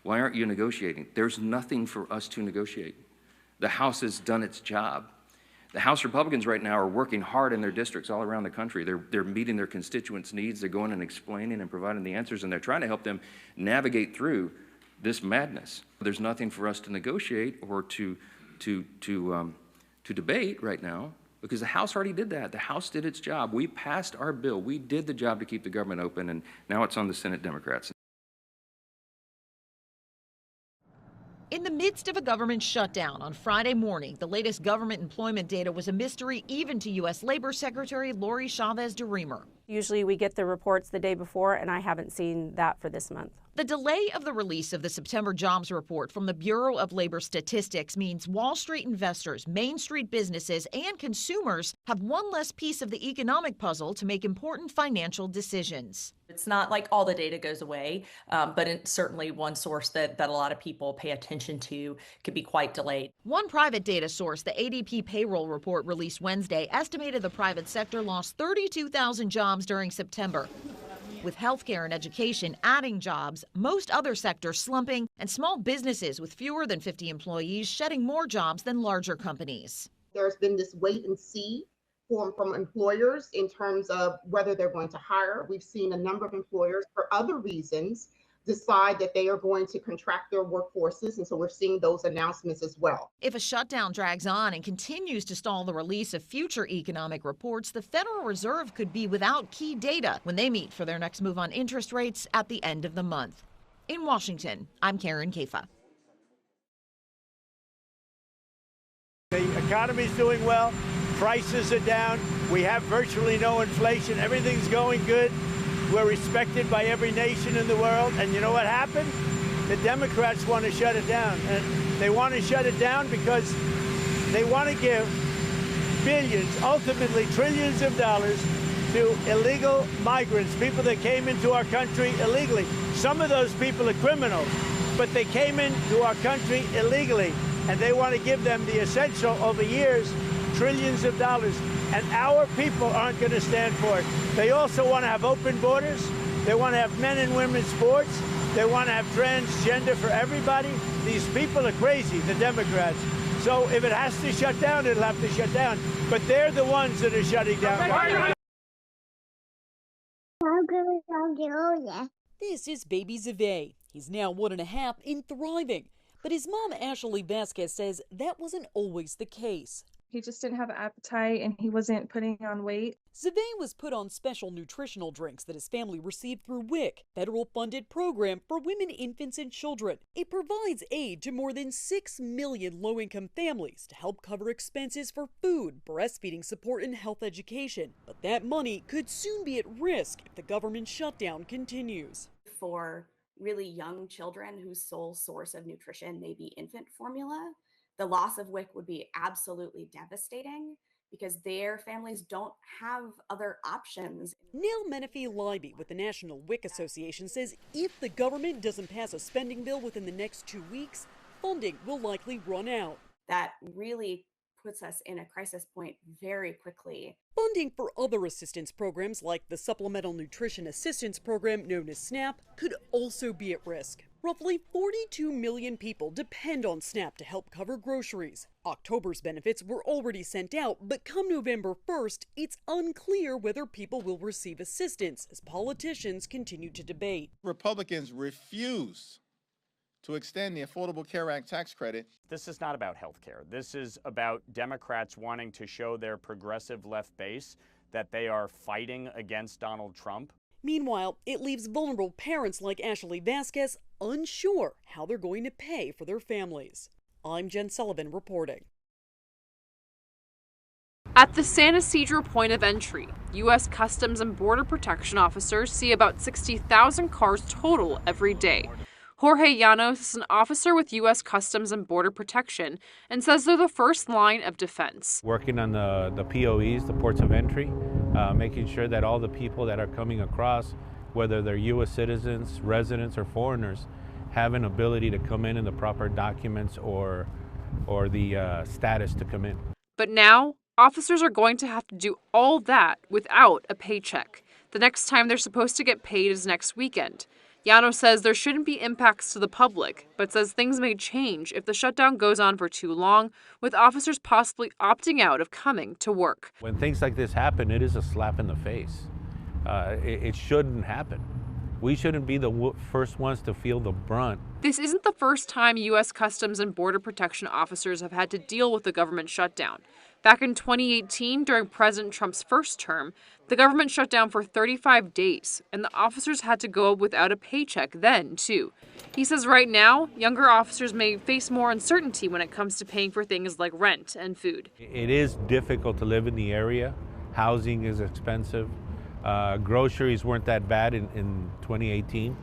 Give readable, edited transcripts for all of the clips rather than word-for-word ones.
Why aren't you negotiating? There's nothing for us to negotiate. The House has done its job. The House Republicans right now are working hard in their districts all around the country. They're meeting their constituents' needs. They're going and explaining and providing the answers, and they're trying to help them navigate through this madness. There's nothing for us to negotiate or to debate right now, because the House already did that. The House did its job. We passed our bill. We did the job to keep the government open, and now it's on the Senate Democrats. In the midst of a government shutdown on Friday morning, the latest government employment data was a mystery even to U.S. Labor Secretary Lori Chavez DeRemer. Usually we get the reports the day before, and I haven't seen that for this month. The delay of the release of the September jobs report from the Bureau of Labor Statistics means Wall Street investors, Main Street businesses, and consumers have one less piece of the economic puzzle to make important financial decisions. It's not like all the data goes away, but it's certainly one source that a lot of people pay attention to could be quite delayed. One private data source, the ADP payroll report released Wednesday, estimated the private sector lost 32,000 jobs during September. With healthcare and education adding jobs, most other sectors slumping, and small businesses with fewer than 50 employees shedding more jobs than larger companies. There's been this wait and see from employers in terms of whether they're going to hire. We've seen a number of employers, for other reasons, decide that they are going to contract their workforces, and so we're seeing those announcements as well. If a shutdown drags on and continues to stall the release of future economic reports, the Federal Reserve could be without key data when they meet for their next move on interest rates at the end of the month. In Washington, I'm Karen Kafa. The economy's doing well, prices are down, we have virtually no inflation, everything's going good. We're respected by every nation in the world, and you know what happened? The Democrats want to shut it down, and they want to shut it down because they want to give billions, ultimately trillions of dollars to illegal migrants, people that came into our country illegally. Some of those people are criminals, but they came into our country illegally, and they want to give them the essential, over years, trillions of dollars. And our people aren't going to stand for it. They also want to have open borders. They want to have men and women's sports. They want to have transgender for everybody. These people are crazy, the Democrats. So if it has to shut down, it'll have to shut down. But they're the ones that are shutting down. This is baby Zave. He's now 1.5 and thriving. But his mom, Ashley Vasquez, says that wasn't always the case. He just didn't have an appetite and he wasn't putting on weight. Zave was put on special nutritional drinks that his family received through WIC, federal-funded program for women, infants, and children. It provides aid to more than 6 million low-income families to help cover expenses for food, breastfeeding support, and health education. But that money could soon be at risk if the government shutdown continues. For really young children whose sole source of nutrition may be infant formula, the loss of WIC would be absolutely devastating because their families don't have other options. Nell Menifee-Leiby with the National WIC Association says if the government doesn't pass a spending bill within the next 2 weeks, funding will likely run out. That really puts us in a crisis point very quickly. Funding for other assistance programs like the Supplemental Nutrition Assistance Program known as SNAP could also be at risk. Roughly 42 million people depend on SNAP to help cover groceries. October's benefits were already sent out, but come November 1st, it's unclear whether people will receive assistance as politicians continue to debate. Republicans refuse to extend the Affordable Care Act tax credit. This is not about health care. This is about Democrats wanting to show their progressive left base that they are fighting against Donald Trump. Meanwhile, it leaves vulnerable parents like Ashley Vasquez unsure how they're going to pay for their families. I'm Jen Sullivan reporting. At the San Ysidro point of entry, U.S. Customs and Border Protection officers see about 60,000 cars total every day. Jorge Llanos is an officer with U.S. Customs and Border Protection and says they're the first line of defense. Working on the POEs, the ports of entry, making sure that all the people that are coming across, whether they're U.S. citizens, residents, or foreigners, have an ability to come in the proper documents or the status to come in. But now, officers are going to have to do all that without a paycheck. The next time they're supposed to get paid is next weekend. Yano says there shouldn't be impacts to the public, but says things may change if the shutdown goes on for too long, with officers possibly opting out of coming to work. When things like this happen, it is a slap in the face. It shouldn't happen. We shouldn't be the first ones to feel the brunt. This isn't the first time U.S. Customs and Border Protection officers have had to deal with the government shutdown. Back in 2018, during President Trump's first term, the government shut down for 35 days, and the officers had to go without a paycheck then, too. He says right now, younger officers may face more uncertainty when it comes to paying for things like rent and food. It is difficult to live in the area. Housing is expensive. Groceries weren't that bad in 2018,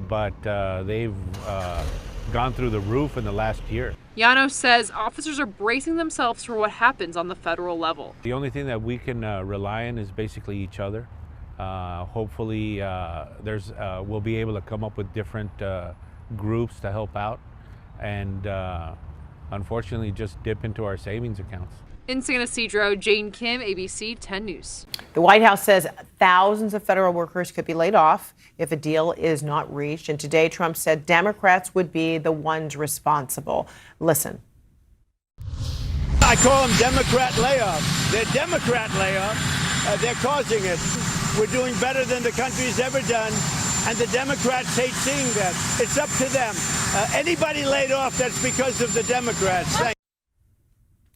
but they've gone through the roof in the last year. Yano says officers are bracing themselves for what happens on the federal level. The only thing that we can rely on is basically each other. Hopefully we'll be able to come up with different groups to help out and unfortunately just dip into our savings accounts. In San Ysidro, Jane Kim, ABC 10 News. The White House says thousands of federal workers could be laid off if a deal is not reached. And today, Trump said Democrats would be the ones responsible. Listen. I call them Democrat layoffs. They're Democrat layoffs. They're causing it. We're doing better than the country's ever done. And the Democrats hate seeing that. It's up to them. Anybody laid off, that's because of the Democrats.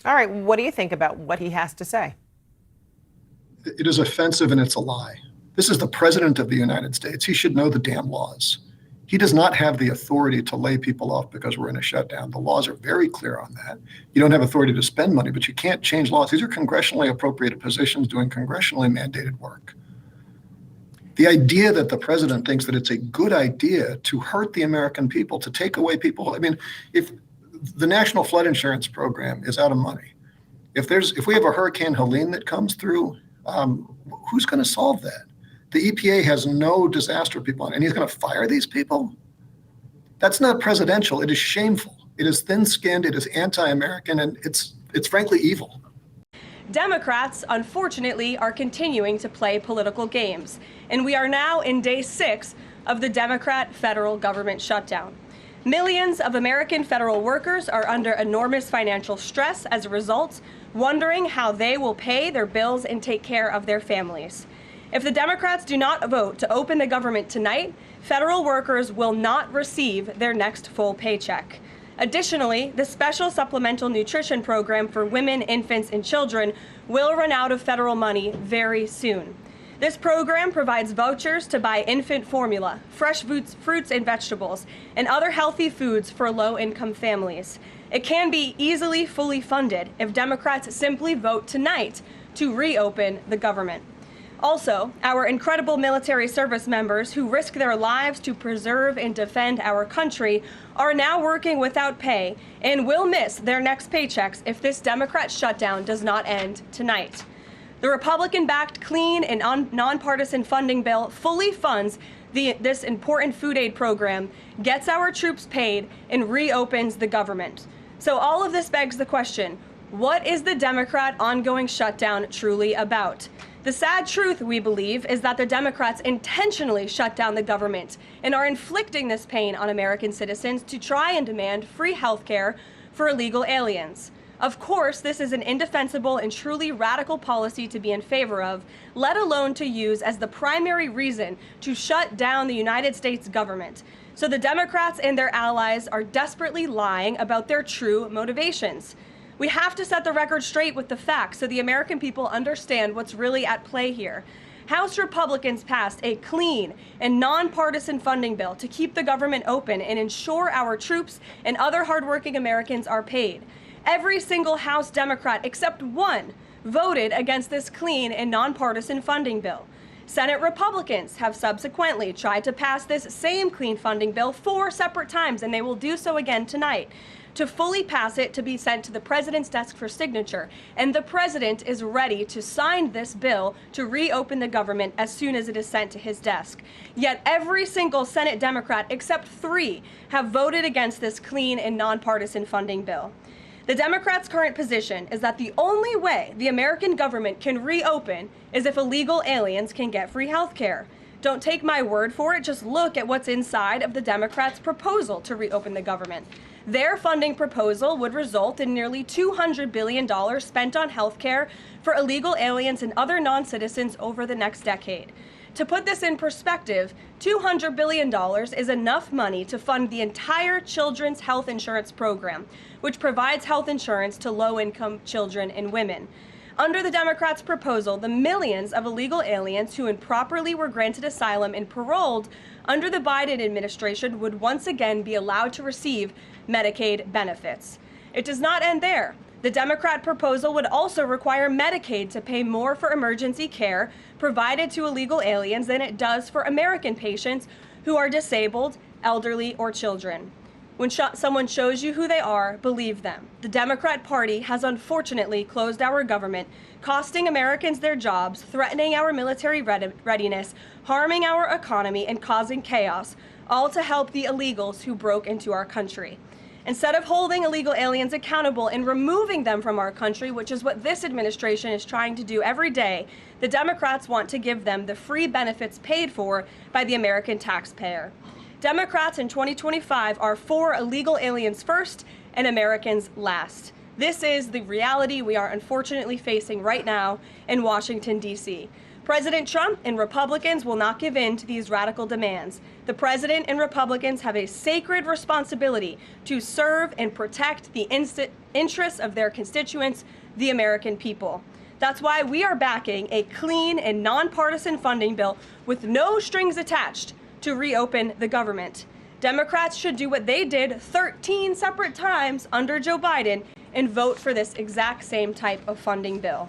All right, what do you think about what he has to say? It is offensive and it's a lie. This is the president of the United States. He should know the damn laws. He does not have the authority to lay people off because we're in a shutdown. The laws are very clear on that. You don't have authority to spend money, but you can't change laws. These are congressionally appropriated positions doing congressionally mandated work. The idea that the president thinks that it's a good idea to hurt the American people, to take away people. I mean, if the National Flood Insurance Program is out of money, if we have a Hurricane Helene that comes through, who's going to solve that? The EPA has no disaster people on it, and he's going to fire these people? That's not presidential. It is shameful. It is thin-skinned. It is anti-American, and it's frankly evil. Democrats, unfortunately, are continuing to play political games, and we are now in day 6 of the Democrat federal government shutdown. Millions of American federal workers are under enormous financial stress as a result, wondering how they will pay their bills and take care of their families. If the Democrats do not vote to open the government tonight, federal workers will not receive their next full paycheck. Additionally, the special supplemental nutrition program for women, infants, and children will run out of federal money very soon. This program provides vouchers to buy infant formula, fresh fruits and vegetables, and other healthy foods for low-income families. It can be easily fully funded if Democrats simply vote tonight to reopen the government. Also, our incredible military service members who risk their lives to preserve and defend our country are now working without pay and will miss their next paychecks if this Democrat shutdown does not end tonight. The Republican-backed clean and nonpartisan funding bill fully funds this important food aid program, gets our troops paid, and reopens the government. So all of this begs the question, what is the Democrat ongoing shutdown truly about? The sad truth, we believe, is that the Democrats intentionally shut down the government and are inflicting this pain on American citizens to try and demand free health care for illegal aliens. Of course, this is an indefensible and truly radical policy to be in favor of, let alone to use as the primary reason to shut down the United States government. So the Democrats and their allies are desperately lying about their true motivations. We have to set the record straight with the facts so the American people understand what's really at play here. House Republicans passed a clean and nonpartisan funding bill to keep the government open and ensure our troops and other hardworking Americans are paid. Every single House Democrat except one voted against this clean and nonpartisan funding bill. Senate Republicans have subsequently tried to pass this same clean funding bill 4 separate times, and they will do so again tonight, to fully pass it to be sent to the president's desk for signature. And the president is ready to sign this bill to reopen the government as soon as it is sent to his desk. Yet every single Senate Democrat except 3 have voted against this clean and nonpartisan funding bill. The Democrats' current position is that the only way the American government can reopen is if illegal aliens can get free health care. Don't take my word for it, just look at what's inside of the Democrats' proposal to reopen the government. Their funding proposal would result in nearly $200 billion spent on health care for illegal aliens and other non-citizens over the next decade. To put this in perspective, $200 billion is enough money to fund the entire children's health insurance program, which provides health insurance to low-income children and women. Under the Democrats' proposal, the millions of illegal aliens who improperly were granted asylum and paroled under the Biden administration would once again be allowed to receive Medicaid benefits. It does not end there. The Democrat proposal would also require Medicaid to pay more for emergency care provided to illegal aliens than it does for American patients who are disabled, elderly, or children. When someone shows you who they are, believe them. The Democrat Party has unfortunately closed our government, costing Americans their jobs, threatening our military readiness, harming our economy, and causing chaos, all to help the illegals who broke into our country. Instead of holding illegal aliens accountable and removing them from our country, which is what this administration is trying to do every day, the Democrats want to give them the free benefits paid for by the American taxpayer. Democrats in 2025 are for illegal aliens first and Americans last. This is the reality we are unfortunately facing right now in Washington, D.C. President Trump and Republicans will not give in to these radical demands. The president and Republicans have a sacred responsibility to serve and protect the interests of their constituents, the American people. That's why we are backing a clean and nonpartisan funding bill with no strings attached to reopen the government. Democrats should do what they did 13 separate times under Joe Biden and vote for this exact same type of funding bill.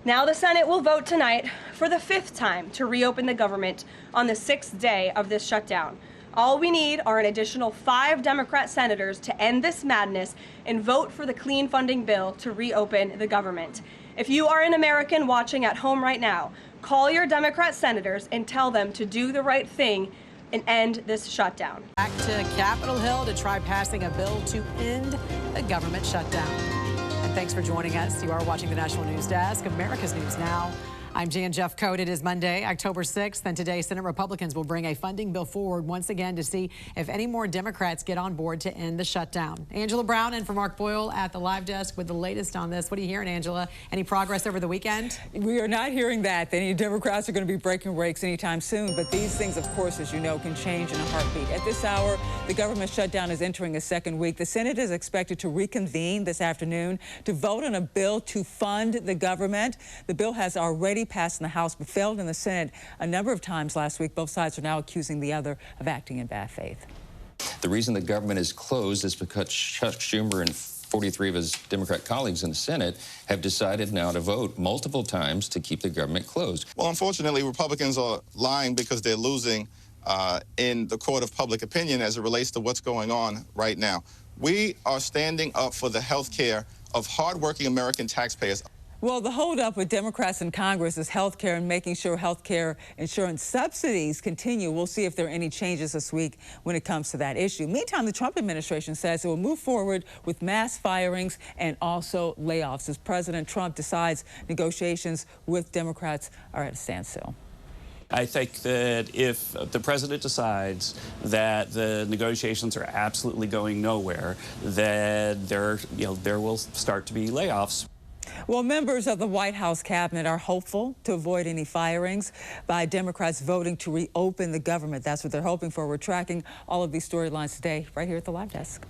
Now the Senate will vote tonight for the 5th time to reopen the government on the 6th day of this shutdown. All we need are an additional 5 Democrat senators to end this madness and vote for the clean funding bill to reopen the government. If you are an American watching at home right now, call your Democrat senators and tell them to do the right thing and end this shutdown. Back to Capitol Hill to try passing a bill to end the government shutdown. And thanks for joining us. You are watching the National News Desk, America's News Now. I'm Jan Jeffcoat. It is Monday, October 6th, and today Senate Republicans will bring a funding bill forward once again to see if any more Democrats get on board to end the shutdown. Angela Brown in for Mark Boyle at the live desk with the latest on this. What are you hearing, Angela? Any progress over the weekend? We are not hearing that any Democrats are going to be breaking brakes anytime soon, but these things, of course, as you know, can change in a heartbeat. At this hour, the government shutdown is entering a second week. The Senate is expected to reconvene this afternoon to vote on a bill to fund the government. The bill has already passed in the House but failed in the Senate a number of times last week. Both sides are now accusing the other of acting in bad faith. The reason the government is closed is because Chuck Schumer and 43 of his Democrat colleagues in the Senate have decided now to vote multiple times to keep the government closed. Well, unfortunately, Republicans are lying because they're losing in the court of public opinion as it relates to what's going on right now. We are standing up for the health care of hardworking American taxpayers. Well, the holdup with Democrats in Congress is health care and making sure health care insurance subsidies continue. We'll see if there are any changes this week when it comes to that issue. Meantime, the Trump administration says it will move forward with mass firings and also layoffs as President Trump decides negotiations with Democrats are at a standstill. I think that if the president decides that the negotiations are absolutely going nowhere, then there will start to be layoffs. Well, members of the White House cabinet are hopeful to avoid any firings by Democrats voting to reopen the government. That's what they're hoping for. We're tracking all of these storylines today right here at the live desk.